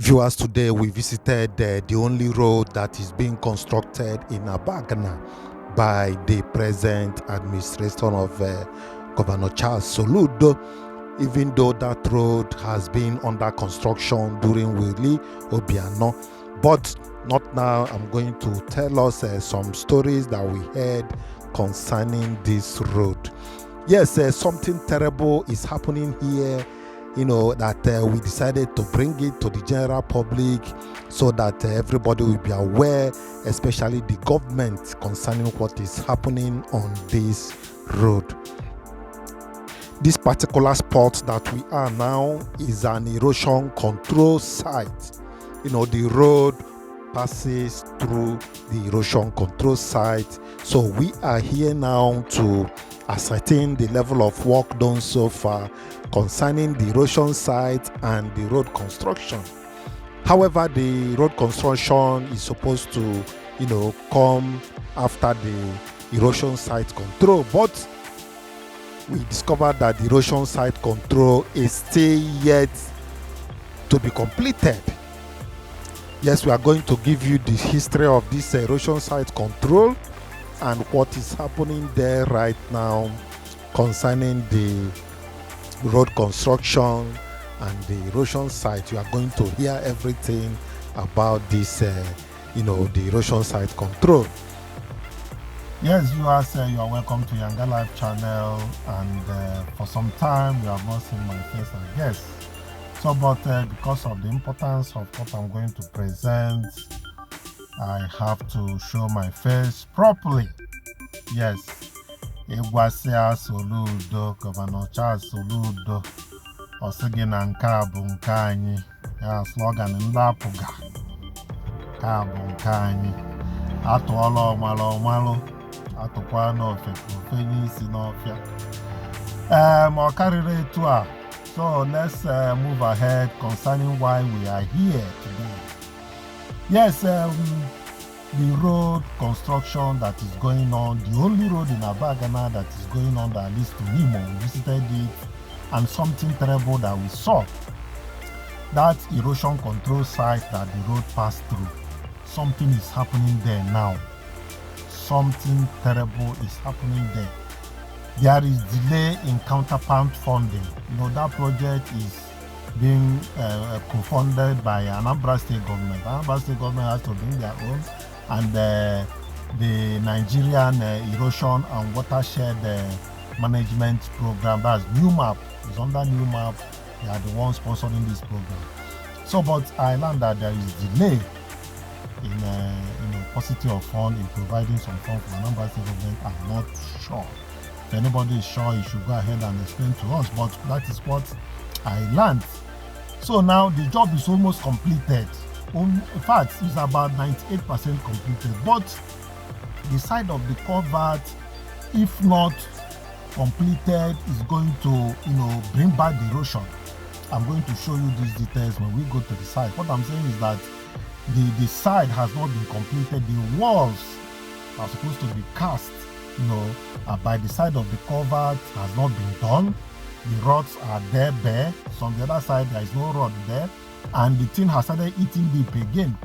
Viewers, today we visited the only road that is being constructed in Abagana by the present administration of Governor Charles Soludo, even though that road has been under construction during Willie Obiano. But not now. I'm going to tell us some stories that we heard concerning this road. Yes, something terrible is happening here, that we decided to bring it to the general public so that everybody will be aware, especially the government, concerning what is happening on this road. This particular spot that we are now is an erosion control site. The road passes through the erosion control site. So we are here now to ascertain the level of work done so far concerning the erosion site and the road construction. However, the road construction is supposed to, come after the erosion site control, but we discovered that the erosion site control is still yet to be completed. Yes, we are going to give you the history of this erosion site control and what is happening there right now concerning the road construction and the erosion site. You are going to hear everything about this, the erosion site control. Yes, viewers, you are welcome to YangaLife channel, and for some time you have not seen my face, I guess. So, but because of the importance of what I'm going to present, I have to show my face properly. Yes, Egwasia Soludo, Governor Charles Soludo, Osigina Nkabu Nkanyi, slogan Ndapuga, Kabu Nkanyi, Atuolo Malo, Atukwano Fenisi Nofia. Mokarire Tua. So let's move ahead concerning why we are here today. Yes, the road construction that is going on, the only road in Abagana that is going on that leads to Nimo, we visited it, and something terrible that we saw. That erosion control site that the road passed through, something is happening there now. Something terrible is happening there. There is delay in counterpart funding. That project is being co-funded by Anambra State government. Anambra State government has to bring their own, and the Nigerian Erosion and Watershed Management Program, that's NewMap, is under NewMap. They are the ones sponsoring this program. So, but I learned that there is delay in paucity of fund in providing some funds for Anambra State government. I'm not sure. If anybody is sure, you should go ahead and explain to us, but that is what I learned. So now the job is almost completed. In fact, it's about 98% completed, but the side of the culvert, if not completed, is going to bring back the erosion. I'm going to show you these details when we go to the site. What I'm saying is that the side has not been completed. The walls are supposed to be cast by the side of the culvert has not been done. The rods are there bare. So on the other side, there is no rod there, and the thing has started eating deep again.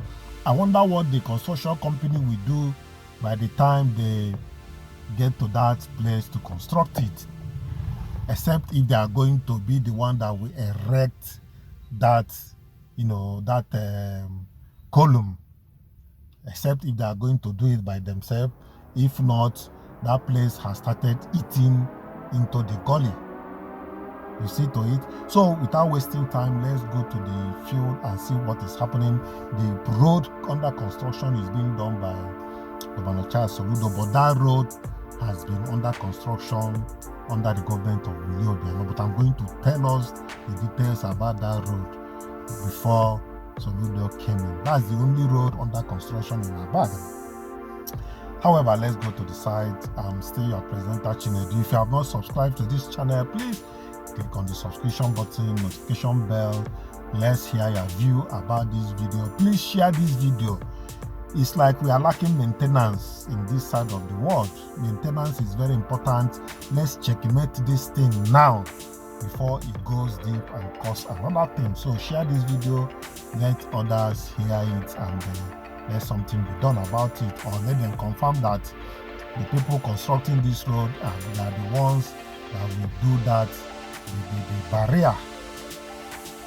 I wonder what the construction company will do by the time they get to that place to construct it, except if they are going to be the one that will erect that column, except if they are going to do it by themselves. If not, that place has started eating into the gully. You see to it. So without wasting time, let's go to the field and see what is happening. The road under construction is being done by Governor Charles Soludo, but that road has been under construction under the government of Oye-agu. But I'm going to tell us the details about that road before Soludo came in. That's the only road under construction in Abagana. However, let's go to the site. I'm still your presenter, Chinedu. If you have not subscribed to this channel, please click on the subscription button, notification bell. Let's hear your view about this video. Please share this video. It's like we are lacking maintenance in this side of the world. Maintenance is very important. Let's checkmate this thing now before it goes deep and cause another thing. So share this video let others hear it and let something be done about it, or let them confirm that the people constructing this road are the ones that will do that, the barrier.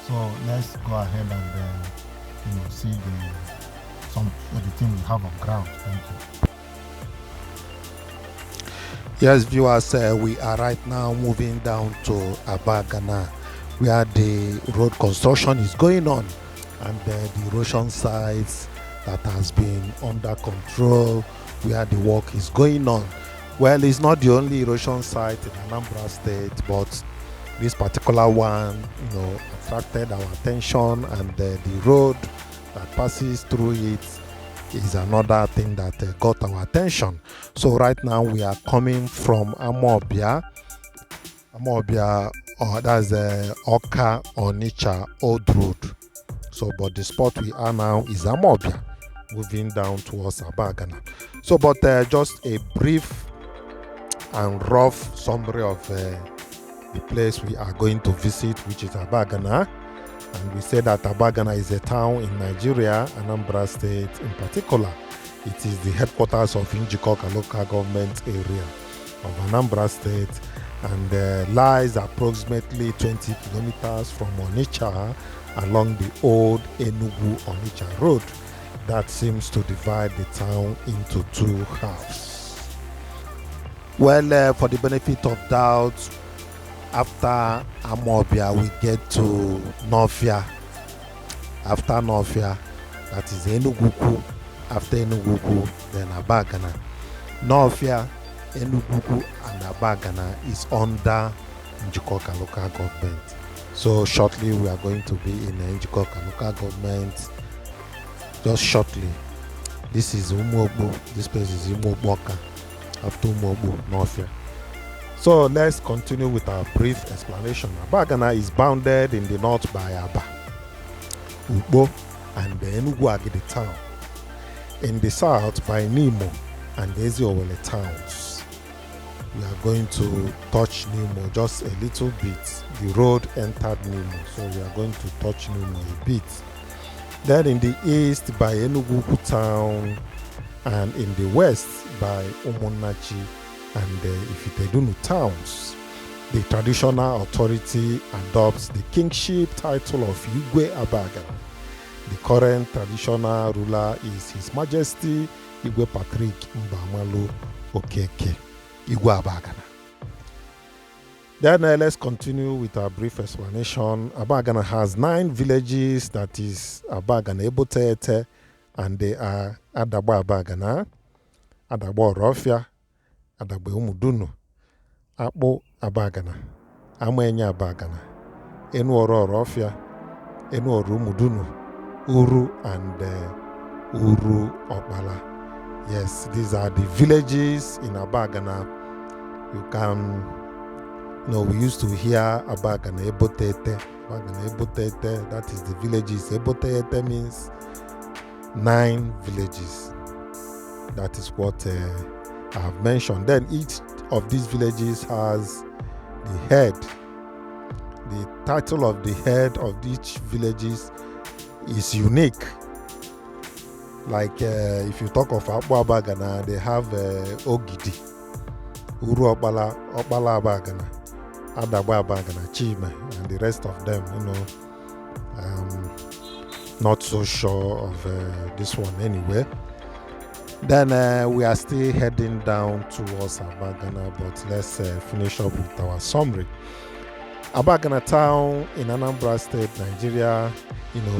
So let's go ahead and see the thing we have on ground. Thank you. Yes, viewers, we are right now moving down to Abagana, where the road construction is going on, and the erosion sites that has been under control, where the work is going on. Well, it's not the only erosion site in Anambra State, but this particular one, attracted our attention, and the road that passes through it is another thing that got our attention. So right now we are coming from Amobia, that's Awka Onitsha Old Road. So, but the spot we are now is Amobia, moving down towards Abagana. So, but just a brief and rough summary of the place we are going to visit, which is Abagana. And we say that Abagana is a town in Nigeria, Anambra State in particular. It is the headquarters of Njikoka local government area of Anambra State, and lies approximately 20 kilometers from Onitsha along the old Enugu-Onitsha road that seems to divide the town into two halves. Well, for the benefit of doubt, after Amobia we get to Nofia. After Nofia, that is Enugu. After Enugu, then Abagana. Nofia, Enugu and Abagana is under Njikoka local government. So shortly we are going to be in Njikoka local government. Just shortly. This is Umuobu. This place is Umuoboka. After Umuobu, Nofia. So let's continue with our brief explanation. Abagana is bounded in the north by Aba, Ugbo, and the Enugu-Agidi town. In the south by Nimo and the Eziowele towns. We are going to touch Nimo just a little bit. The road entered Nimo, so we are going to touch Nimo a bit. Then in the east by Enugu town, and in the west by Umonachi and Ifitedunu towns. The traditional authority adopts the kingship title of Igwe Abagana. The current traditional ruler is His Majesty Igwe Patrick Mbamalu Okeke Igwe Abagana. Then let's continue with our brief explanation. Abagana has 9 villages, that is Abagana Ebotete, and they are Adagba Abagana, Adagba Orofia, Adagba Umudunu, Akpo Abagana, Amenya Abagana, Enuoro Orofia, Enuoro Umudunu, Uru, and Uru Okbala. Yes, these are the villages in Abagana. You can, we used to hear Abagana Ebotete. Abagana Ebotete, that is the villages. Ebotete means 9 villages. That is what I have mentioned. Then each of these villages has the head. The title of the head of each villages is unique. Like if you talk of Akpo Abagana, they have Ogidi, Uru Okbala Abagana, Adagba Abagana, Chime, and the rest of them, not so sure of this one anyway. Then we are still heading down towards Abagana, but let's finish up with our summary. Abagana town in Anambra State, Nigeria,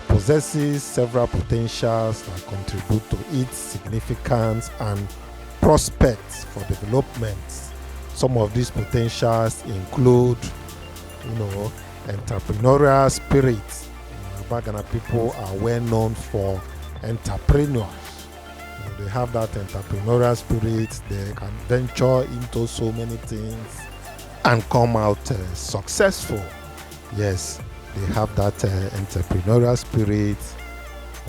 possesses several potentials that contribute to its significance and prospects for development. Some of these potentials include, entrepreneurial spirit. Abagana people are well known for entrepreneurs. They have that entrepreneurial spirit. They can venture into so many things and come out successful. Yes, they have that entrepreneurial spirit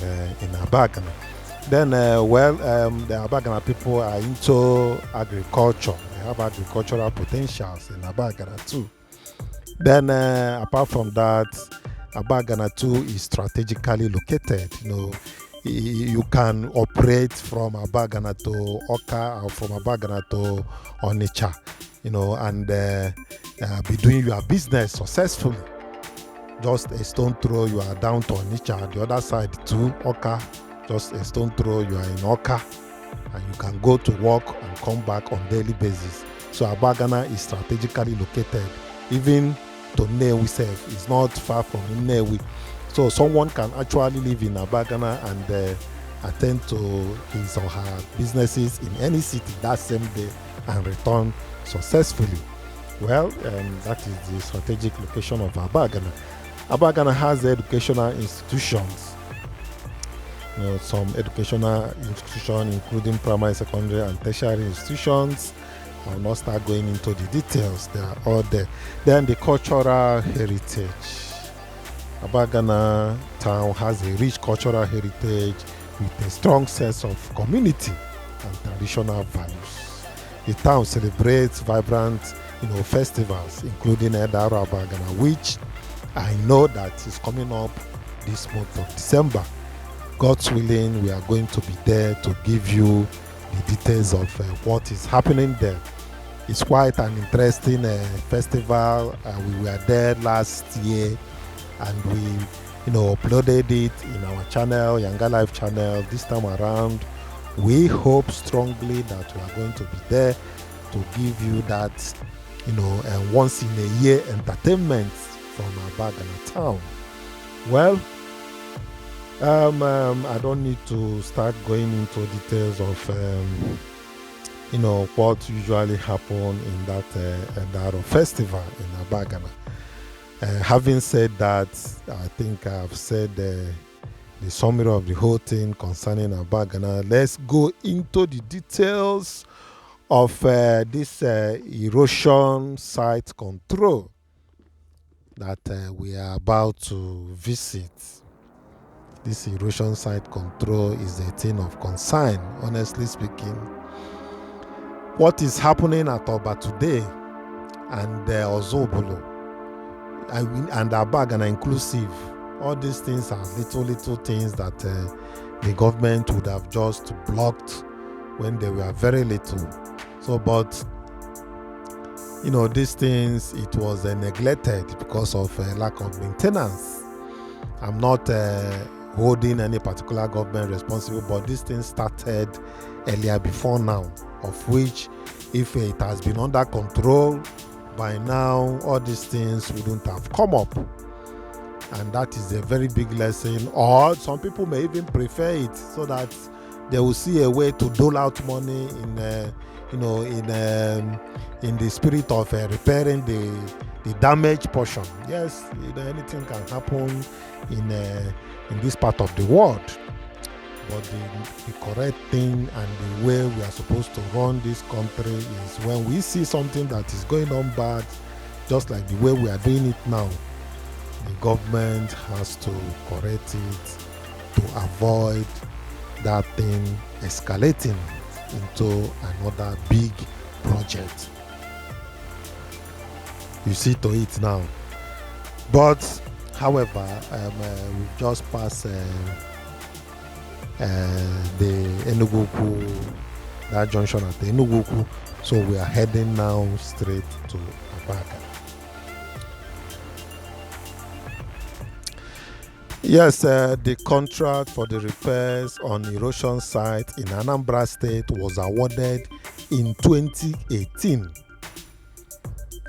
in Abagana. Then, the Abagana people are into agriculture. They have agricultural potentials in Abagana too. Then, apart from that, Abagana too is strategically located. You can operate from Abagana to Awka or from Abagana to Onitsha, and be doing your business successfully. Just a stone throw, you are down to Onitsha. The other side to Awka, just a stone throw, you are in Awka, and you can go to work and come back on daily basis. So Abagana is strategically located. Even to Nnewi itself is not far from Nnewi. So someone can actually live in Abagana and attend to his or her businesses in any city that same day and return successfully. Well, that is the strategic location of Abagana. Abagana has educational institutions. Some educational institutions, including primary, secondary, and tertiary institutions. I will not start going into the details. They are all there. Then the cultural heritage. Abagana town has a rich cultural heritage with a strong sense of community and traditional values. The town celebrates vibrant, festivals, including Erosion Abagana, which I know that is coming up this month of December. God's willing, we are going to be there to give you the details of what is happening there. It's quite an interesting festival. We were there last year, and we uploaded it in our channel, YangaLife channel. This time around, we hope strongly that we are going to be there to give you that once in a year entertainment from Abagana town. Well, I don't need to start going into details of what usually happen in that festival in Abagana. Having said that, I think I've said the summary of the whole thing concerning Abagana. Let's go into the details of this erosion site control that we are about to visit. This erosion site control is a thing of concern, honestly speaking. What is happening at Oba today and Ozobolo and Abagana inclusive, all these things are little things that the government would have just blocked when they were very little. So, but these things, it was neglected because of lack of maintenance. I'm not holding any particular government responsible, but these things started earlier before now, of which if it has been under control by now, all these things wouldn't have come up. And that is a very big lesson. Or some people may even prefer it so that they will see a way to dole out money in the spirit of repairing the damaged portion. Yes, anything can happen in this part of the world. But the correct thing and the way we are supposed to run this country is when we see something that is going on bad, just like the way we are doing it now, the government has to correct it to avoid that thing escalating into another big project. You see to it now. But however, we've just passed the Enugu, that junction at the Enugu, so we are heading now straight to Awka. Yes, the contract for the repairs on erosion site in Anambra State was awarded in 2018.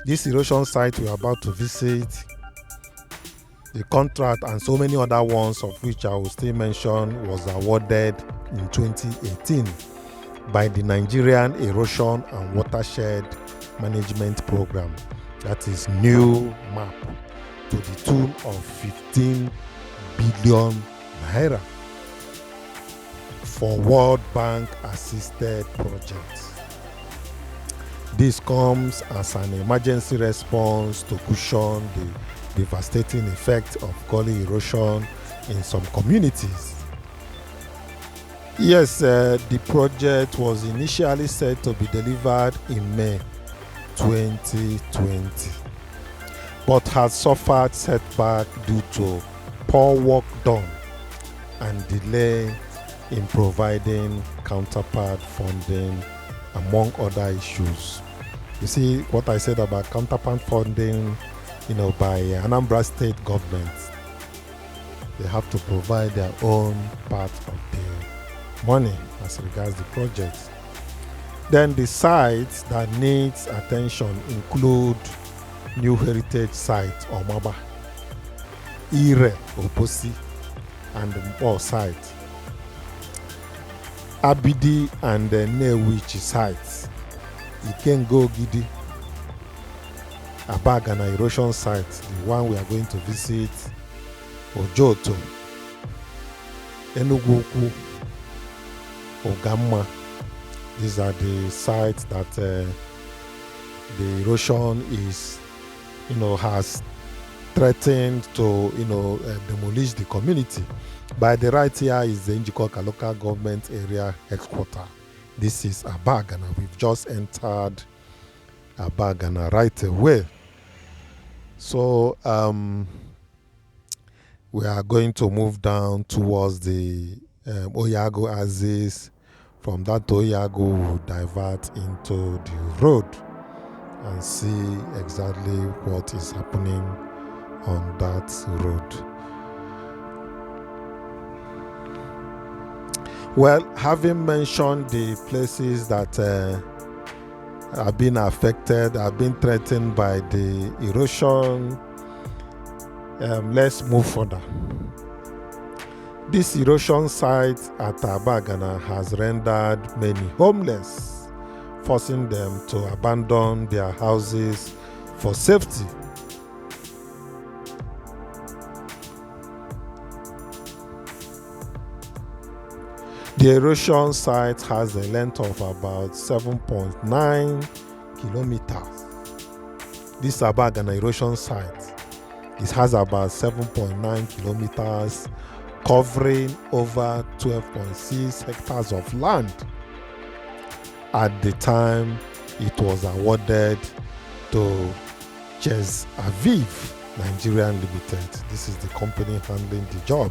This erosion site we are about to visit, the contract and so many other ones of which I will still mention was awarded in 2018 by the Nigerian Erosion and Watershed Management Program, that is new MAP, to the tune of 15 billion naira for World Bank assisted projects. This comes as an emergency response to cushion the devastating effect of gully erosion in some communities. Yes, the project was initially set to be delivered in May 2020, but has suffered setback due to poor work done and delay in providing counterpart funding, among other issues. You see what I said about counterpart funding, by Anambra State government. They have to provide their own part of the money as regards the project. Then the sites that needs attention include New Heritage Site, Omaba, Ire, Oposi, and Mpo Site, Abidi and the Newichi sites, Ikengo Gidi, Abagana Erosion site, the one we are going to visit, Ojoto, Enuguku, Ogamma. These are the sites that the erosion is, has threatened to, demolish the community. By the right here is the Njikoka local government area headquarters. This is Abagana. We've just entered Abagana right away. So we are going to move down towards the Oye-agu axis. From that Oye-agu, we'll divert into the road and see exactly what is happening on that road. Well, having mentioned the places that have been affected, have been threatened by the erosion, let's move further. This erosion site at Abagana has rendered many homeless, forcing them to abandon their houses for safety. The erosion site has a length of about 7.9 kilometers. This Abagana erosion site, it has about 7.9 kilometers, covering over 12.6 hectares of land. At the time, it was awarded to Ches Aviv Nigeria Limited. This is the company handling the job.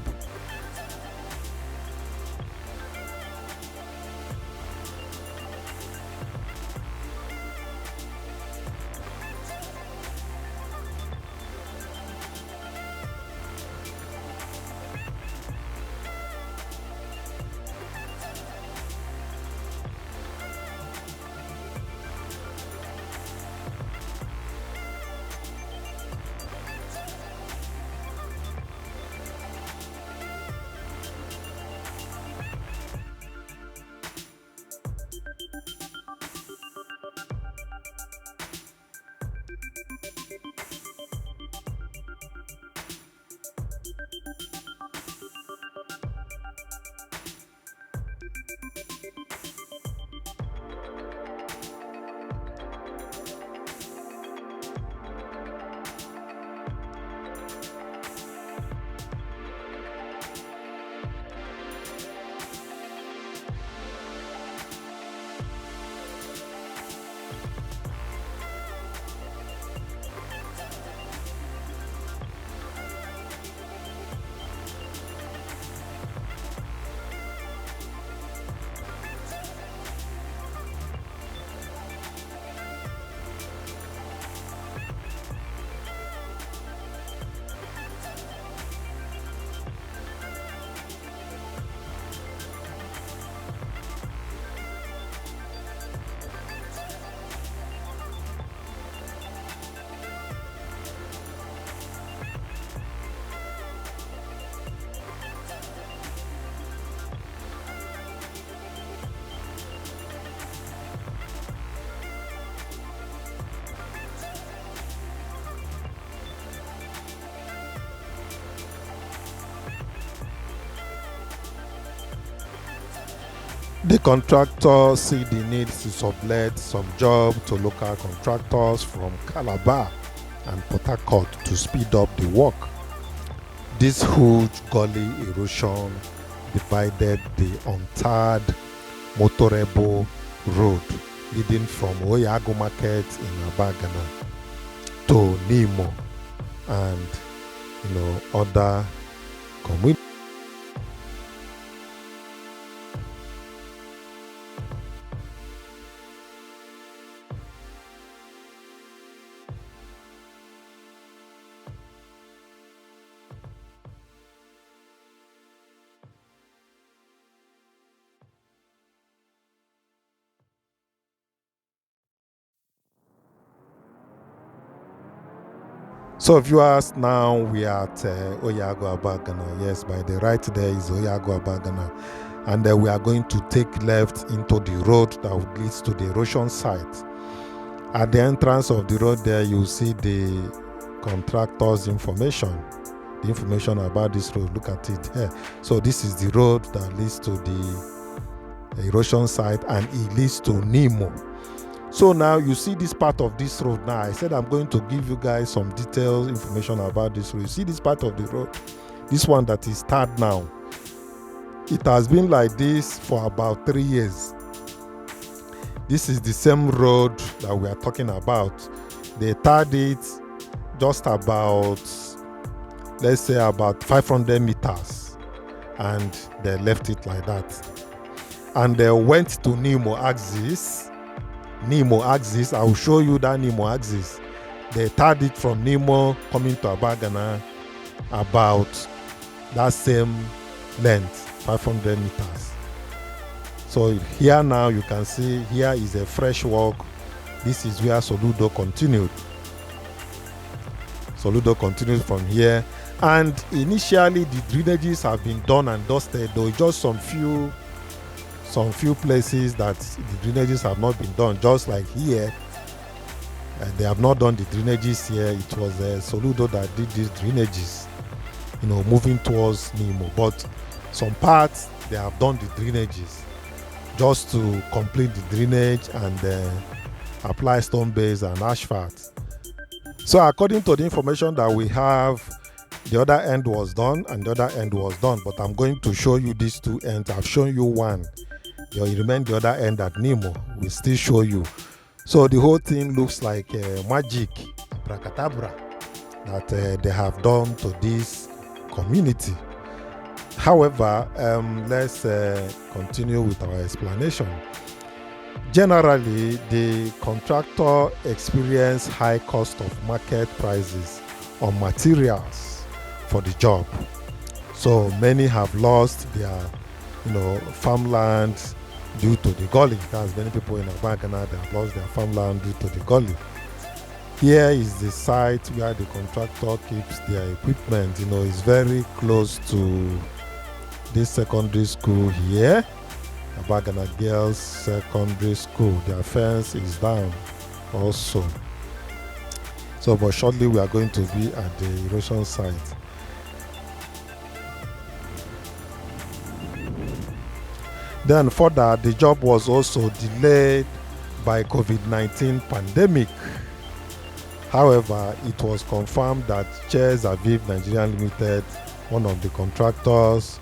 The contractor see the need to sublet some job to local contractors from Calabar and Port Harcourt to speed up the work. This huge gully erosion divided the untarred motorable road leading from Oye-agu Market in Abagana to Nimo and other communities. So viewers, now we are at Oye-agu Abagana. Yes, by the right there is Oye-agu Abagana. And we are going to take left into the road that leads to the erosion site. At the entrance of the road there, you see the contractor's information. The information about this road, look at it here. So this is the road that leads to the erosion site, and it leads to Nimo. So now you see this part of this road. Now I said I'm going to give you guys some detailed information about this road. You see this part of the road, this one that is tarred now. It has been like this for about 3 years. This is the same road that we are talking about. They tarred it just about, let's say about 500 meters, and they left it like that. And they went to Nimo axis. I will show you that Nimo axis. They tarred it from Nimo coming to Abagana about that same length, 500 meters. So here now you can see here is a fresh walk. This is where Soludo continued. Soludo continues from here, and initially the drainages have been done and dusted, though just some few places that the drainages have not been done, just like here. They have not done the drainages here. It was Soludo that did these drainages, moving towards Nimo. But some parts they have done the drainages just to complete the drainage and apply stone base and asphalt. So according to the information that we have, the other end was done and the other end was done. But I'm going to show you these two ends. I've shown you one. You remain the other end at Nimo. We'll still show you. So the whole thing looks like magic, abracadabra, that they have done to this community. However, let's continue with our explanation. Generally, the contractor experienced high cost of market prices on materials for the job. So many have lost their farmland due to the gully. That's many people in Abagana that have lost their farmland due to the gully. Here is the site where the contractor keeps their equipment. It's very close to this secondary school here, Abagana Girls Secondary School. Their fence is down also. So, but shortly we are going to be at the erosion site. Then further, the job was also delayed by COVID-19 pandemic. However, it was confirmed that Chairs Aviv Nigeria Limited, one of the contractors,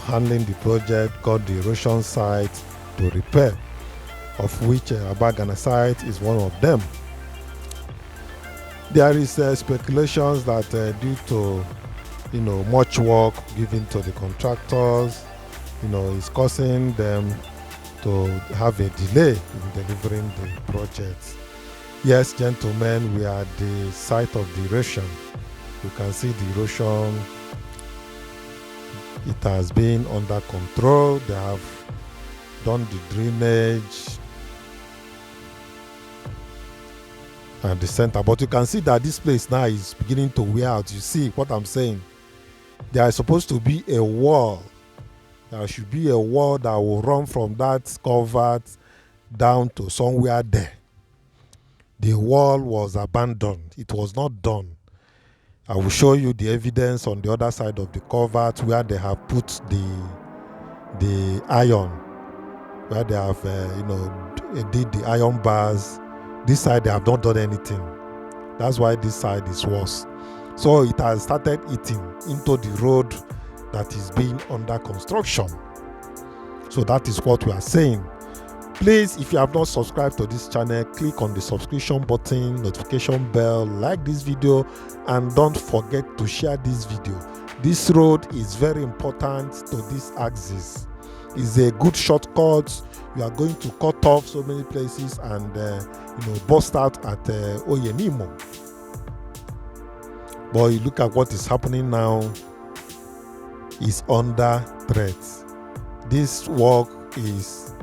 handling the project, got the erosion site to repair, of which Abagana site is one of them. There is speculations that due to much work given to the contractors, is causing them to have a delay in delivering the project. Yes, gentlemen, we are at the site of the erosion. You can see the erosion. It has been under control. They have done the drainage at the center. But you can see that this place now is beginning to wear out. You see what I'm saying? There is supposed to be a wall. There should be a wall that will run from that culvert down to somewhere there. The wall was abandoned. It was not done. I will show you the evidence on the other side of the culvert where they have put the iron, where they have did the iron bars. This side they have not done anything. That's why this side is worse. So it has started eating into the road that is being under construction. So that is what we are saying. Please, if you have not subscribed to this channel, click on the subscription button, notification bell, like this video, and don't forget to share this video. This road is very important to this axis. It's a good shortcut. You are going to cut off so many places and bust out at Nimo. But you look at what is happening now. Is under threat. This work is,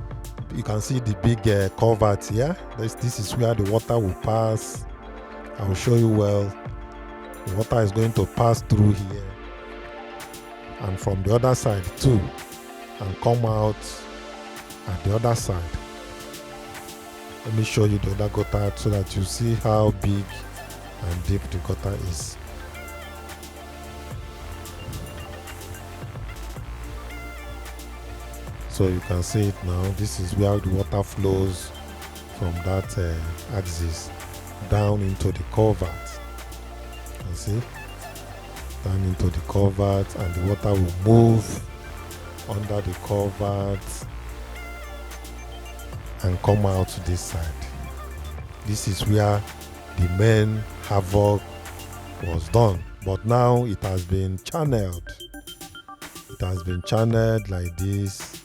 you can see the big culvert here. This is where the water will pass. I will show you well. The water is going to pass through here and from the other side too, and come out at the other side. Let me show you the other gutter so that you see how big and deep the gutter is. So you can see it now. This is where the water flows from that axis down into the culvert. You can see down into the culvert, and the water will move under the culvert and come out to this side. This is where the main havoc was done, but now it has been channeled. It has been channeled like this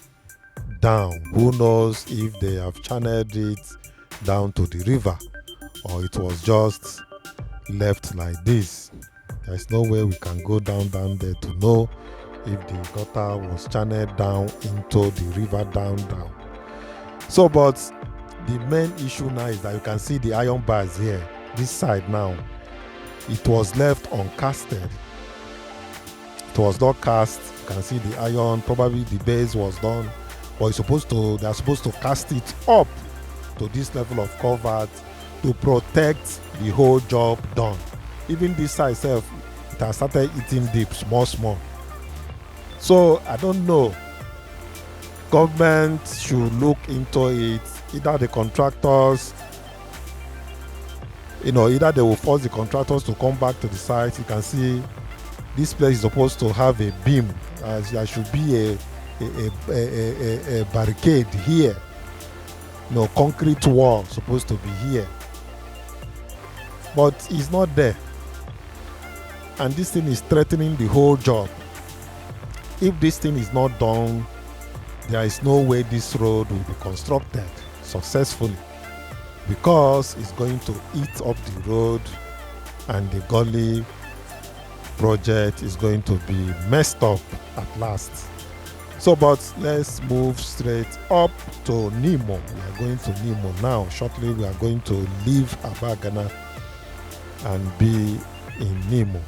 down. Who knows if they have channeled it down to the river or it was just left like this. There's no way we can go down there to know if the gutter was channeled down into the river down. So, but the main issue now is that you can see the iron bars here, this side now. It was left uncasted. It was not cast. You can see the iron, probably the base was done, but they are supposed to cast it up to this level of culvert to protect the whole job done. Even this side itself, it has started eating deep, small. So I don't know. Government should look into it. Either the contractors, either they will force the contractors to come back to the site. You can see this place is supposed to have a beam. There should be a barricade here. Concrete wall supposed to be here, but it's not there, and this thing is threatening the whole job. If this thing is not done, there is no way this road will be constructed successfully, because it's going to eat up the road, and the gully project is going to be messed up at last. So, but let's move straight up to Nimo. We are going to Nimo now. Shortly, we are going to leave Abagana and be in Nimo.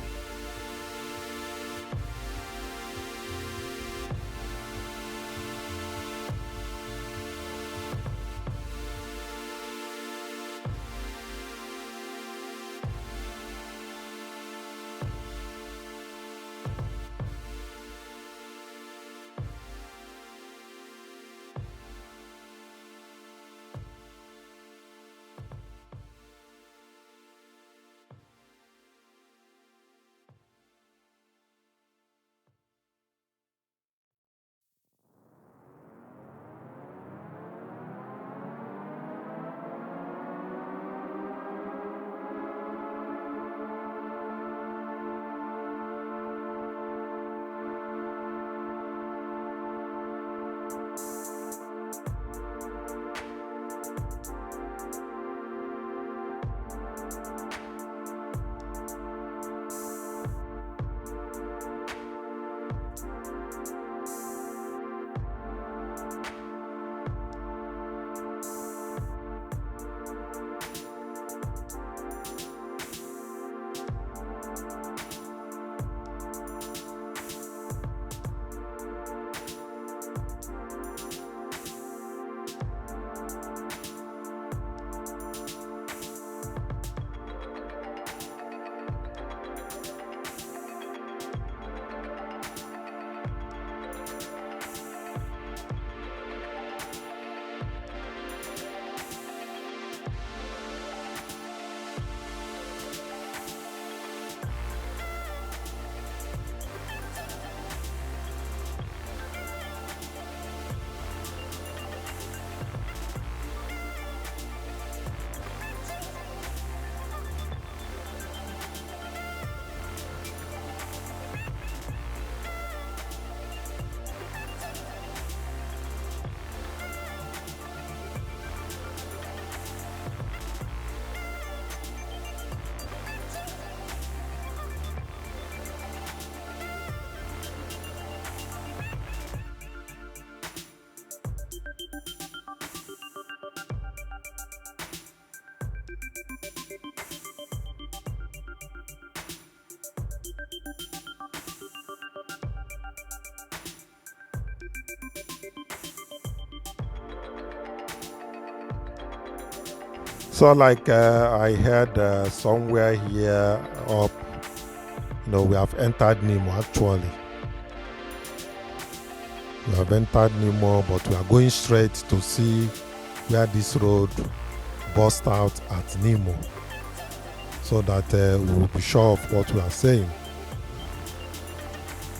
So like I heard somewhere here up, we have entered Nimo actually. We have entered Nimo, but we are going straight to see where this road burst out at Nimo, so that we will be sure of what we are saying.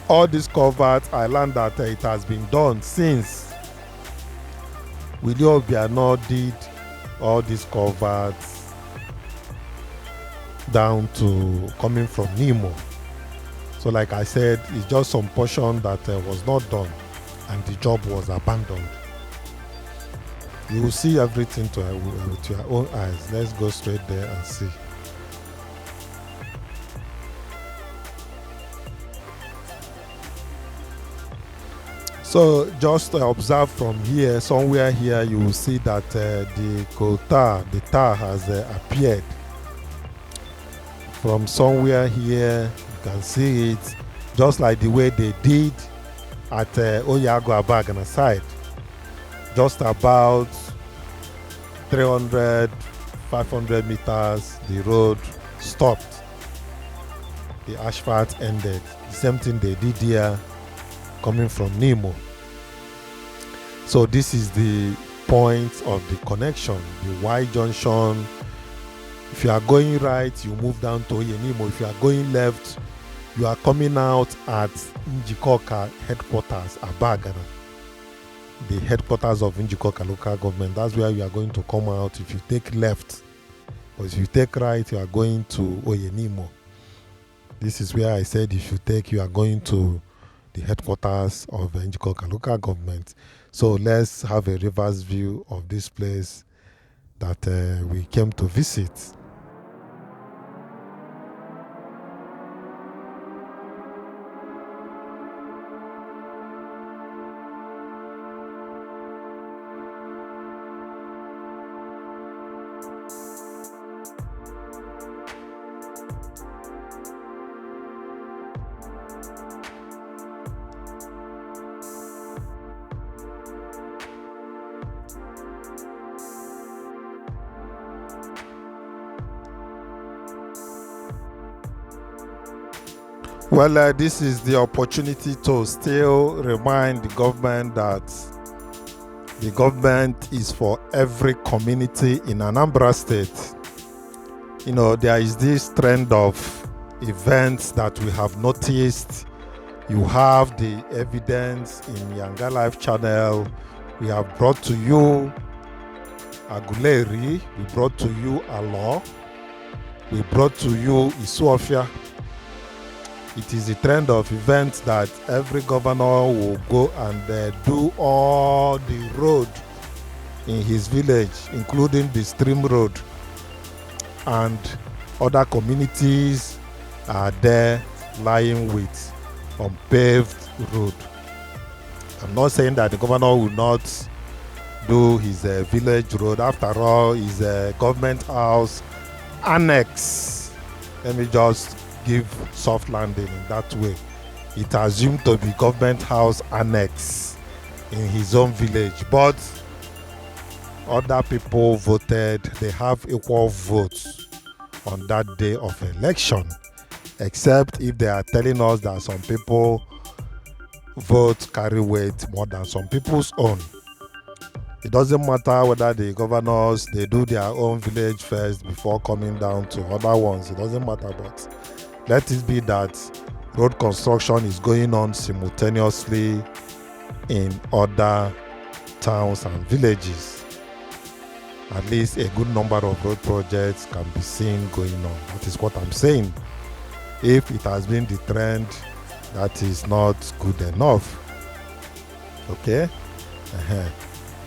All this covert, I learned that it has been done since Willie Obiano did all these coverts down to coming from Nimo. So like I said, it's just some portion that was not done and the job was abandoned. You will see everything with your own eyes. Let's go straight there and see. So just observe from here, somewhere here you will see that the tar has appeared. From somewhere here you can see it, just like the way they did at Oye-agu Abagana side. Just about 300, 500 meters, the road stopped. The asphalt ended. The same thing they did here coming from Nimo. So this is the point of the connection, the Y junction. If you are going right, you move down to Nimo. If you are going left, you are coming out at Njikoka headquarters, Abagana. The headquarters of Njikoka local government. That's where you are going to come out if you take left. But if you take right, you are going to Nimo. This is where I said if you take, you are going to the headquarters of Njikoka local government. So let's have a reverse view of this place that we came to visit. Well, this is the opportunity to still remind the government that the government is for every community in Anambra State. There is this trend of events that we have noticed. You have the evidence in YangaLife channel. We have brought to you Aguleri, we brought to you Alo, we brought to you Isuofia. It is the trend of events that every governor will go and do all the road in his village, including the stream road, and other communities are there lying with unpaved road. I'm not saying that the governor will not do his village road. After all, his government house annex. Let me just give soft landing in that way. It assumed to be government house annex in his own village, but other people voted. They have equal votes on that day of election, except if they are telling us that some people vote carry weight more than some people's own. It doesn't matter whether the governors, they do their own village first before coming down to other ones. It doesn't matter, but let it be that road construction is going on simultaneously in other towns and villages. At least a good number of road projects can be seen going on. That is what I'm saying. If it has been the trend, that is not good enough. Okay?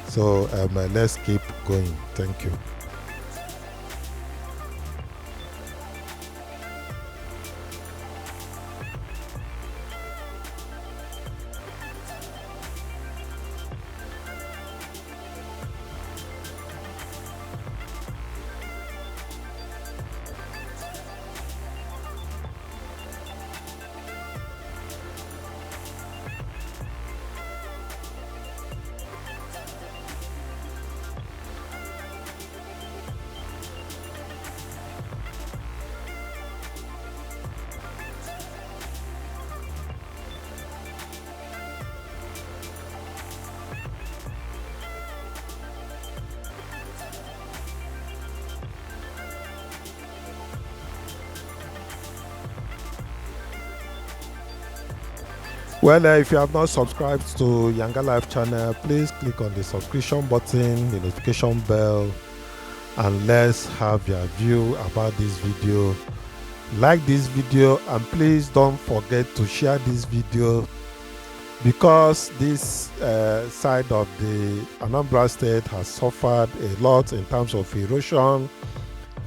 So let's keep going. Thank you. Well, if you have not subscribed to YangaLife channel, please click on the subscription button, the notification bell, and let's have your view about this video. Like this video, and please don't forget to share this video, because this side of the Anambra State has suffered a lot in terms of erosion.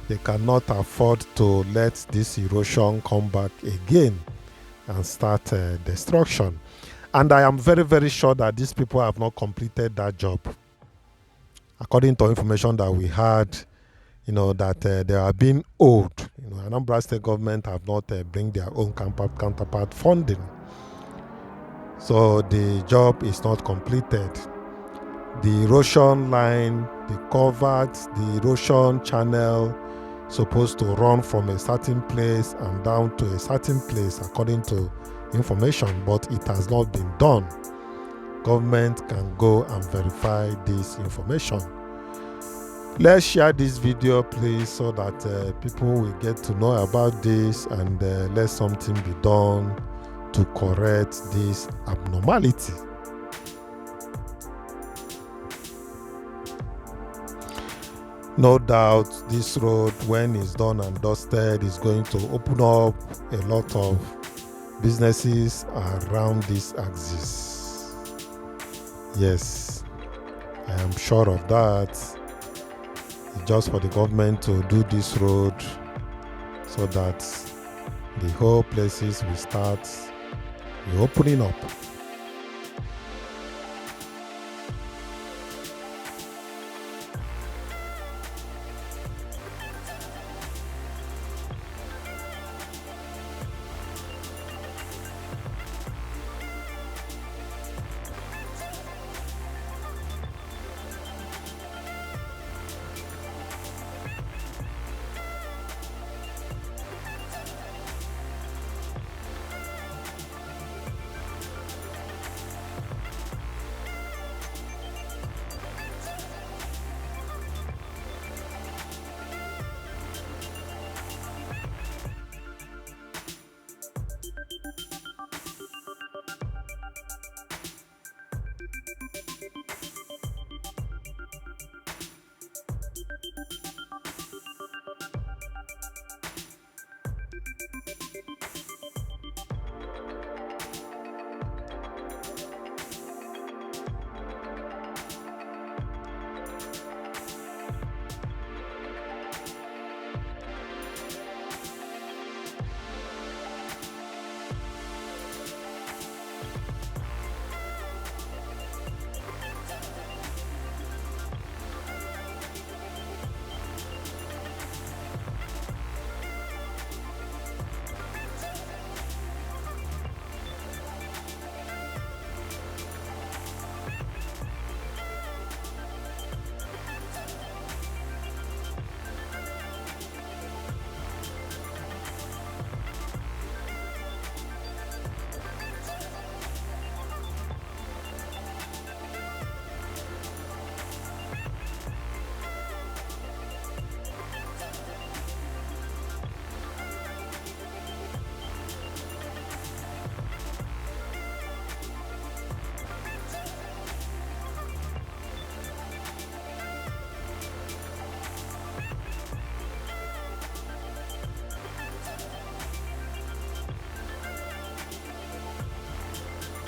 They cannot afford to let this erosion come back again and start destruction. And I am very, very sure that these people have not completed that job. According to information that we had, that they are being owed. Anambra State government have not bring their own counterpart funding. So the job is not completed. The erosion line, the culverts, the erosion channel supposed to run from a certain place and down to a certain place according to information, but it has not been done. Government can go and verify this information. Let's share this video, please, so that people will get to know about this, and let something be done to correct this abnormality. No doubt this road, when it's done and dusted, is going to open up a lot of businesses around this axis. Yes, I am sure of that. It's just for the government to do this road so that the whole places will start opening up.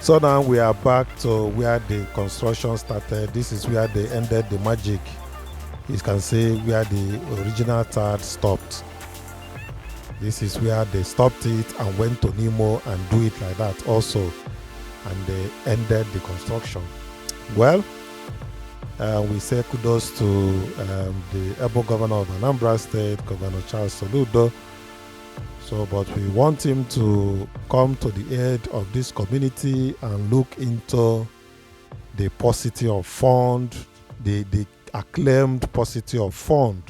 So now we are back to where the construction started. This is where they ended the magic. You can see where the original third stopped. This is where they stopped it and went to Nimo and do it like that also. And they ended the construction. Well, we say kudos to the able governor of Anambra State, Governor Charles Soludo. So, but we want him to come to the aid of this community and look into the paucity of fund, the acclaimed paucity of fund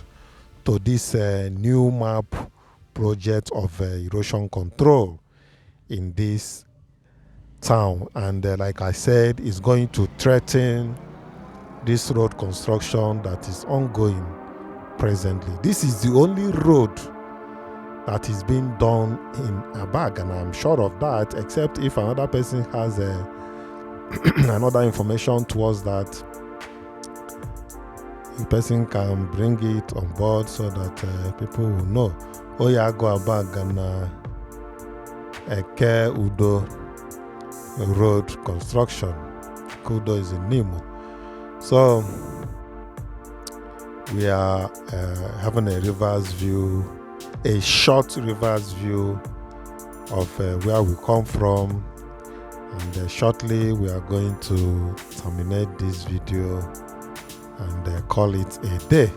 to this new map project of erosion control in this town. And like I said, it's going to threaten this road construction that is ongoing presently. This is the only road that is being done in Abagana. I'm sure of that, except if another person has another information towards that, the person can bring it on board so that people will know. Oye-agu Abagana Eke Udo road construction. Kudo is in Nimo. So we are having a reverse view, a short reverse view of where we come from, and shortly we are going to terminate this video and call it a day.